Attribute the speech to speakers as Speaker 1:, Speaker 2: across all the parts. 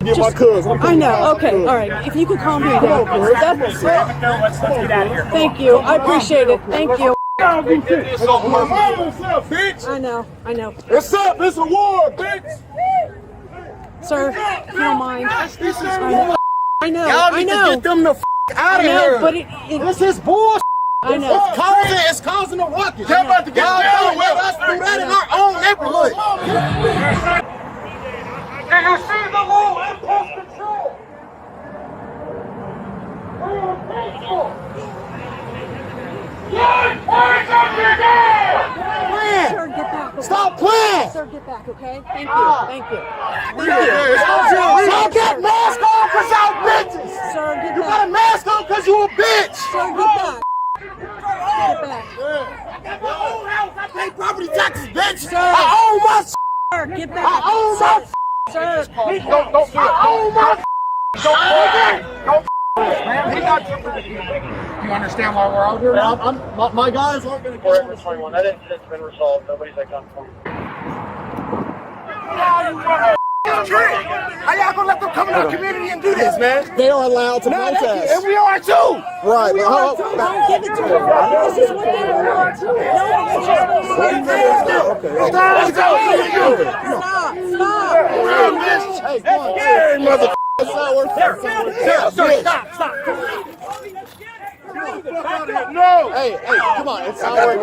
Speaker 1: Get my cousin.
Speaker 2: I know. Okay. All right. If you could calm me down.
Speaker 3: Let's get out of here.
Speaker 2: Thank you. I appreciate it. Thank you.
Speaker 1: Bitch.
Speaker 2: I know. I know.
Speaker 1: What's up? It's a war, bitch.
Speaker 2: Sir, if you don't mind. I know.
Speaker 1: Y'all
Speaker 2: I
Speaker 1: need
Speaker 2: know.
Speaker 1: to get them the out of
Speaker 2: I know,
Speaker 1: here.
Speaker 2: but
Speaker 1: This is bullshit.
Speaker 2: I know.
Speaker 1: It's causing a ruckus. Y'all about to get down with us. Do that in our own neighborhood. Do you see the law and pest control? We are faithful.
Speaker 2: Sir, get back. Okay?
Speaker 1: Stop playing.
Speaker 2: Sir, get back. Okay. Thank you. Thank you.
Speaker 1: Don't get mask on because y'all bitches.
Speaker 2: Sir, get
Speaker 1: You
Speaker 2: back.
Speaker 1: got a mask on because you a bitch.
Speaker 2: Sir, get back. Get back.
Speaker 1: I got my own house. I pay property taxes, bitch.
Speaker 2: Sir.
Speaker 1: I own my
Speaker 2: Sir, get back.
Speaker 1: I own my
Speaker 2: Sir.
Speaker 1: Don't do it. I own my
Speaker 3: You understand why we're out here?
Speaker 1: my guys aren't going to
Speaker 3: Forever 21. That incident's been resolved. Nobody's at gunpoint.
Speaker 1: How y'all gonna let them come in our community and do this, man? They are allowed to protest. And we are too. Right.
Speaker 2: Don't give it to them. This is what they want. No, it's just Stop.
Speaker 1: Hey, mother. It's not worth it. Stop. No. Hey, come on. It's not worth it.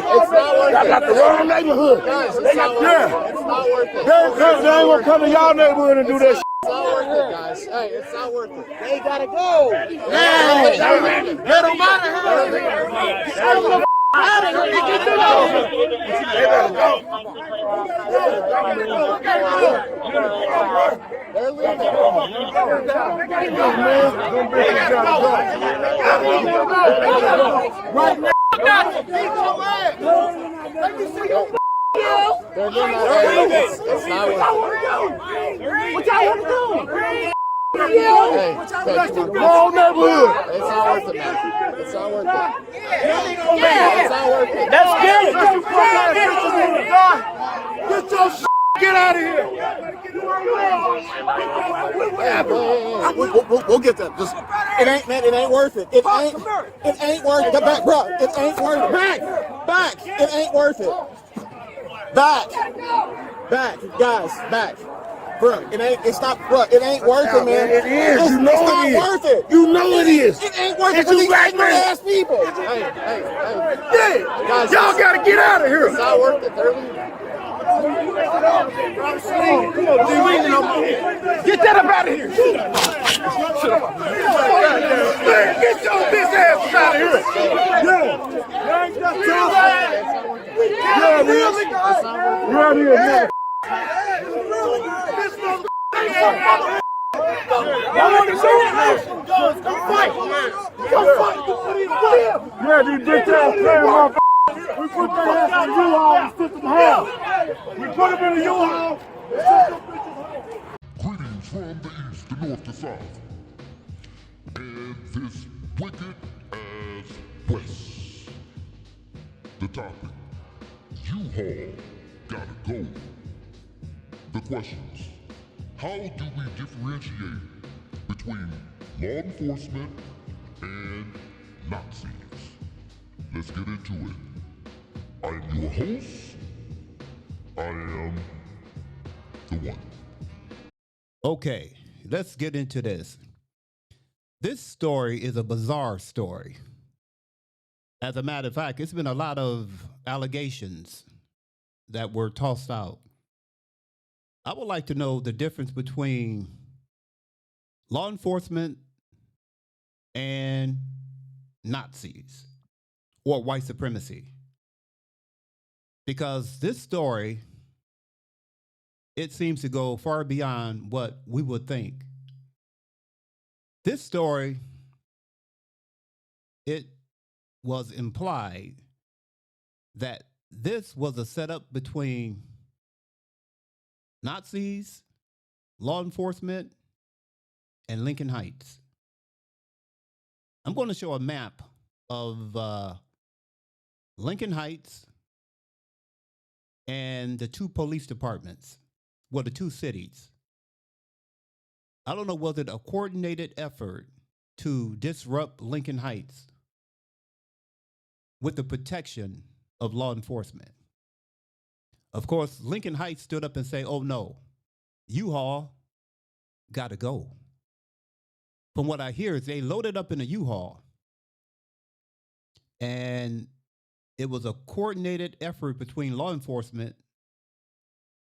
Speaker 1: It's not worth it. I got the wrong neighborhood. Guys, it's not worth it. It's not worth it. They ain't gonna come to y'all neighborhood and do that. It's not worth it, guys. Hey, it's not worth it. They gotta go. Yeah. Get them out of here. Out of here. Get them out. They better go. They're leaving. Right now. They're not it's not worth it. What y'all want to do? Hey, wrong neighborhood. It's not worth it, man. It's not worth it. It's not worth it.
Speaker 3: That's good.
Speaker 1: Get your get out of here. We'll get that. Just it ain't, man. It ain't worth it. It ain't worth it. Get back, bro. It ain't worth it. Back. It ain't worth it. Back, guys, back. Bro, it's not, bro, it ain't worth it, man. It is. It's not worth it. You know it is. It ain't worth it for these ignorant ass people. Hey. Guys, y'all gotta get out of here. It's not worth it. They're leaving. Get that up out of here. Get your bitch ass out of here. You're out here, man. Yeah, these bitch ass motherfuckers. We put their ass in the U-Haul and stick them home. We put them in the U-Haul.
Speaker 4: Greetings from the east, the north, the south, and this wicked as west. The topic, U-Haul gotta go. The questions, how do we differentiate between law enforcement and Nazis? Let's get into it. I am your host. I am the one.
Speaker 5: Okay, let's get into this. This story is a bizarre story. As a matter of fact, it's been a lot of allegations that were tossed out. I would like to know the difference between law enforcement and Nazis or white supremacy. Because this story, it seems to go far beyond what we would think. This story, it was implied that this was a setup between Nazis, law enforcement, and Lincoln Heights. I'm going to show a map of Lincoln Heights and the two police departments, well, the two cities. I don't know, was it a coordinated effort to disrupt Lincoln Heights with the protection of law enforcement? Of course, Lincoln Heights stood up and say, oh no, U-Haul got to go. From what I hear is they loaded up in a U-Haul, and it was a coordinated effort between law enforcement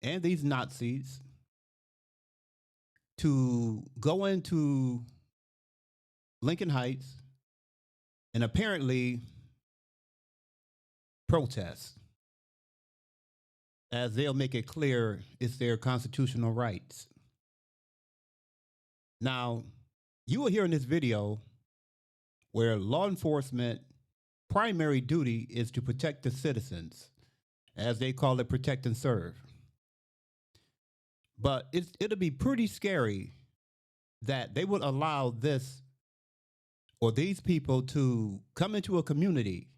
Speaker 5: and these Nazis to go into Lincoln Heights and apparently protest, as they'll make it clear it's their constitutional rights. Now, you will hear in this video where law enforcement primary duty is to protect the citizens, as they call it, protect and serve. But it'll be pretty scary that they would allow this or these people to come into a community.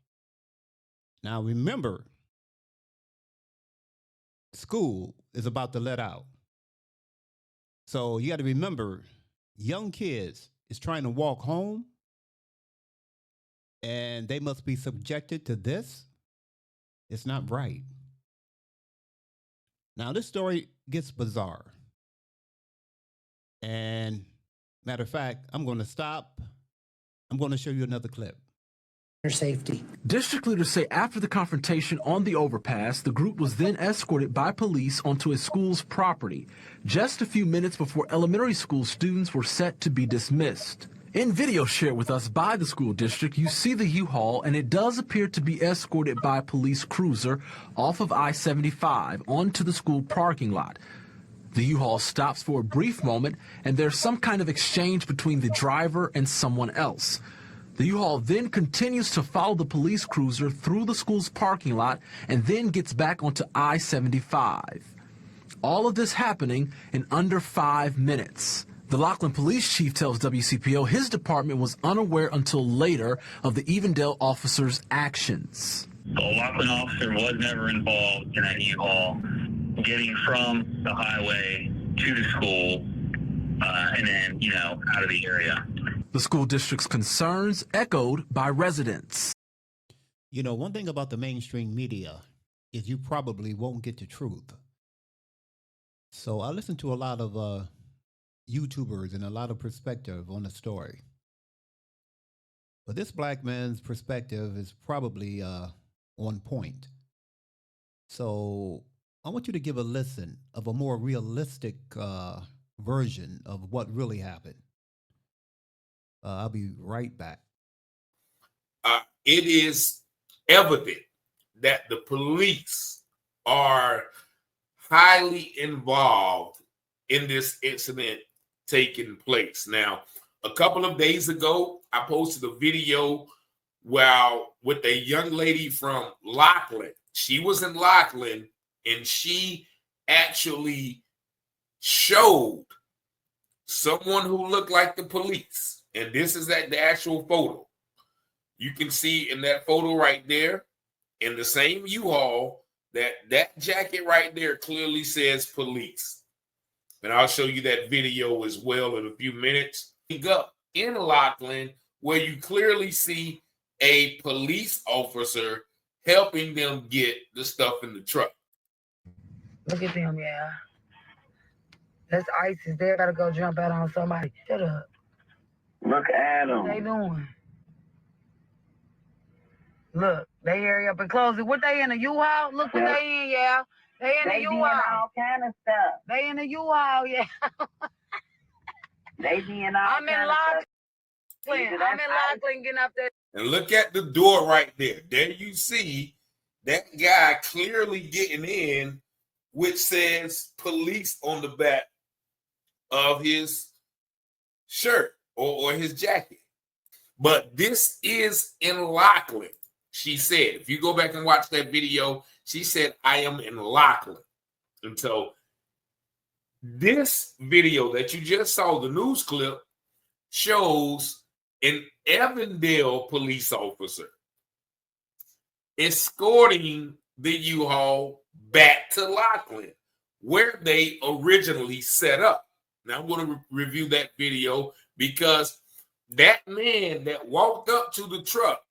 Speaker 5: Now, remember, school is about to let out. So you got to remember, young kids is trying to walk home, and they must be subjected to this. It's not right. Now, this story gets bizarre. And matter of fact, I'm going to stop. I'm going to show you another clip.
Speaker 6: Safety.
Speaker 7: District leaders say after the confrontation on the overpass, the group was then escorted by police onto a school's property, just a few minutes before elementary school students were set to be dismissed. In video shared with us by the school district, you see the U-Haul, and it does appear to be escorted by a police cruiser off of I-75 onto the school parking lot. The U-Haul stops for a brief moment, and there's some kind of exchange between the driver and someone else. The U-Haul then continues to follow the police cruiser through the school's parking lot and then gets back onto I-75. All of this happening in under 5 minutes. The Lockland police chief tells WCPO his department was unaware until later of the Evendale officer's actions.
Speaker 8: The Lockland officer was never involved in that U-Haul getting from the highway to the school and then, out of the area.
Speaker 7: The school district's concerns echoed by residents.
Speaker 5: You know, one thing about the mainstream media is you probably won't get the truth. So I listen to a lot of YouTubers and a lot of perspective on the story. But this black man's perspective is probably on point. So I want you to give a listen of a more realistic version of what really happened. I'll be right back.
Speaker 9: It is evident that the police are highly involved in this incident taking place. Now, a couple of days ago, I posted a video with a young lady from Lockland. She was in Lockland, and she actually showed someone who looked like the police. And this is the actual photo. You can see in that photo right there, in the same U-Haul, that jacket right there clearly says police. And I'll show you that video as well in a few minutes. Up in Lockland, where you clearly see a police officer helping them get the stuff in the truck.
Speaker 6: Look at them, yeah. That's ISIS. They gotta go jump out on somebody. Shut up.
Speaker 8: Look at them.
Speaker 6: What they doing? Look, they hurry up and close it. What they in a U-Haul? Look what they in, yeah. They in a U-Haul.
Speaker 8: All kind of stuff.
Speaker 6: They in a U-Haul, yeah.
Speaker 8: They being all
Speaker 6: I'm in Lockland. I'm in Lockland getting up there.
Speaker 9: And look at the door right there. There you see that guy clearly getting in, which says police on the back of his shirt or his jacket. But this is in Lockland. She said, if you go back and watch that video, she said, I am in Lockland. And so this video that you just saw, the news clip, shows an Evendale police officer escorting the U-Haul back to Lockland, where they originally set up. Now I'm going to review that video because that man that walked up to the truck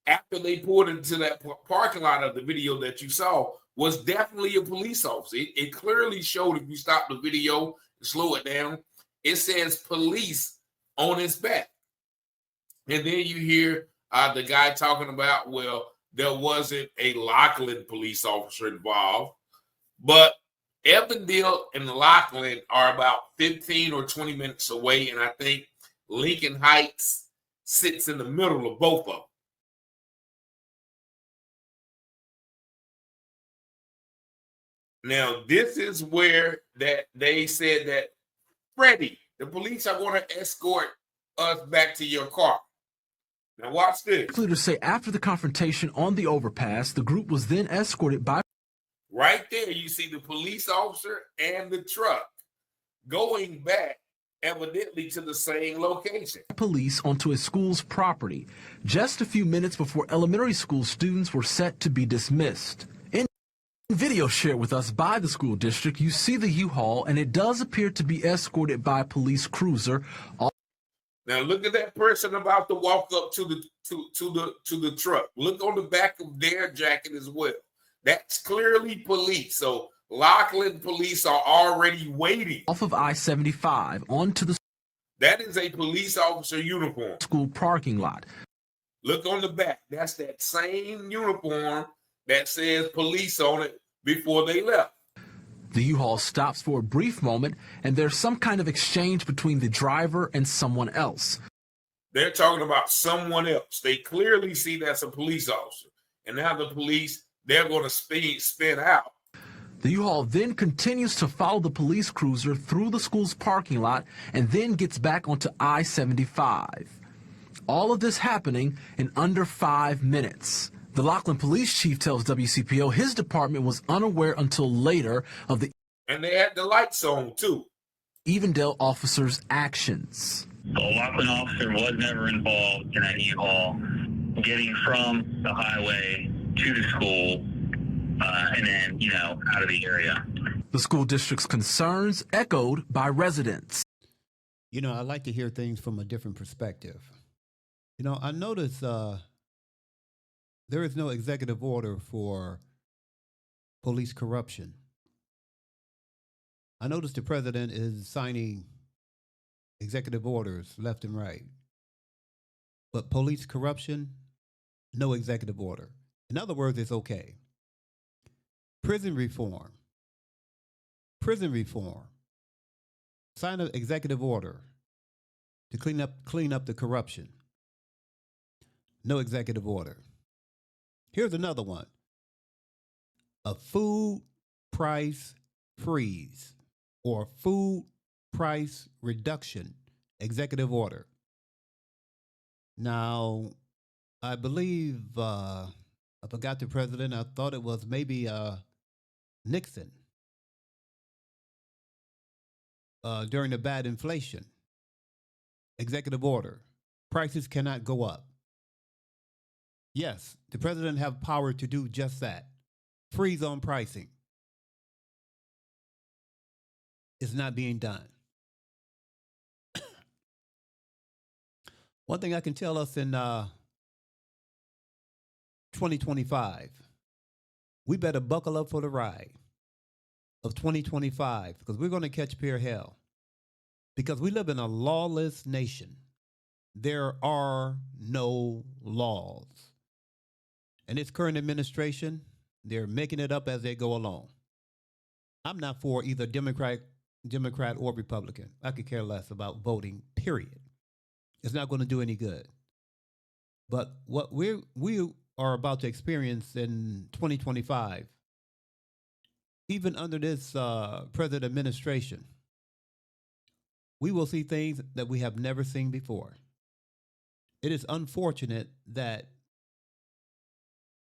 Speaker 9: after they pulled into that parking lot of the video that you saw was definitely a police officer. It clearly showed, if you stop the video and slow it down, it says police on his back. And then you hear the guy talking about, well, there wasn't a Lockland police officer involved, but Evandale and Lockland are about 15 or 20 minutes away, and I think Lincoln Heights sits in the middle of both of them. Now, this is where that they said that, Freddie, the police are going to escort us back to your car. Now watch this.
Speaker 7: Leaders say after the confrontation on the overpass, the group was then escorted by...
Speaker 9: Right there, you see the police officer and the truck going back, evidently to the same location.
Speaker 7: Police onto a school's property, just a few minutes before elementary school students were set to be dismissed. In video shared with us by the school district, you see the U-Haul, and it does appear to be escorted by a police cruiser.
Speaker 9: Now look at that person about to walk up to the truck. Look on the back of their jacket as well. That's clearly police. So Lockland police are already waiting.
Speaker 7: Off of I-75 onto the...
Speaker 9: That is a police officer uniform.
Speaker 7: School parking lot.
Speaker 9: Look on the back. That's that same uniform that says police on it before they left.
Speaker 7: The U-Haul stops for a brief moment, and there's some kind of exchange between the driver and someone else.
Speaker 9: They're talking about someone else. They clearly see that's a police officer. And now the police, they're going to spin out.
Speaker 7: The U-Haul then continues to follow the police cruiser through the school's parking lot and then gets back onto I-75. All of this happening in under 5 minutes. The Lockland police chief tells WCPO his department was unaware until later of the...
Speaker 9: And they had the lights on, too.
Speaker 7: Evandale officer's actions.
Speaker 8: The Lockland officer was never involved in that U-Haul getting from the highway to the school and then, out of the area.
Speaker 7: The school district's concerns echoed by residents.
Speaker 5: I like to hear things from a different perspective. I notice there is no executive order for police corruption. I notice the president is signing executive orders left and right. But police corruption, no executive order. In other words, it's okay. Prison reform. Sign an executive order to clean up the corruption. No executive order. Here's another one. A food price freeze or food price reduction executive order. Now, I believe, I forgot the president. I thought it was maybe Nixon during the bad inflation. Executive order. Prices cannot go up. Yes, the president have power to do just that. Freeze on pricing. It's not being done. One thing I can tell us in 2025, we better buckle up for the ride of 2025 because we're going to catch pure hell. Because we live in a lawless nation. There are no laws. And this current administration, they're making it up as they go along. I'm not for either Democrat or Republican. I could care less about voting, period. It's not going to do any good. But what we are about to experience in 2025, even under this present administration, we will see things that we have never seen before. It is unfortunate that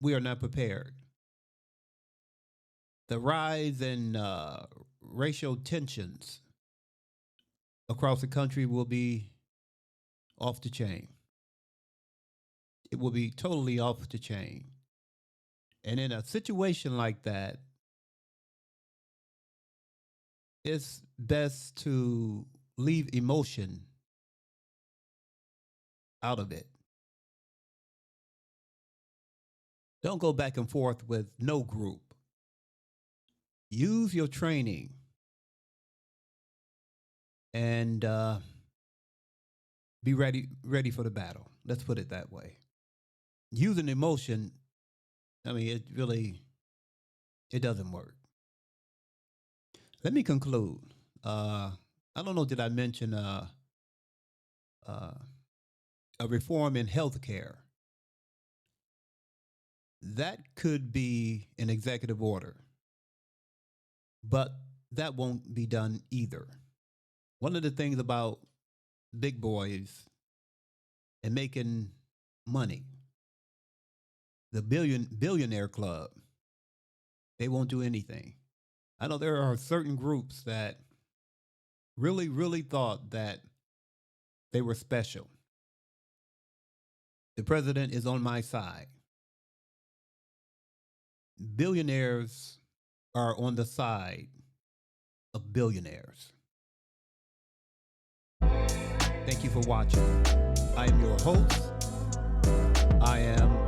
Speaker 5: we are not prepared. The rise in racial tensions across the country will be off the chain. It will be totally off the chain. And in a situation like that, it's best to leave emotion out of it. Don't go back and forth with no group. Use your training and be ready for the battle. Let's put it that way. Using emotion, I mean, it doesn't work. Let me conclude. I don't know, did I mention a reform in healthcare? That could be an executive order, but that won't be done either. One of the things about big boys and making money, the billionaire club, they won't do anything. I know there are certain groups that really thought that they were special. The president is on my side. Billionaires are on the side of billionaires. Thank you for watching. I am your host. I am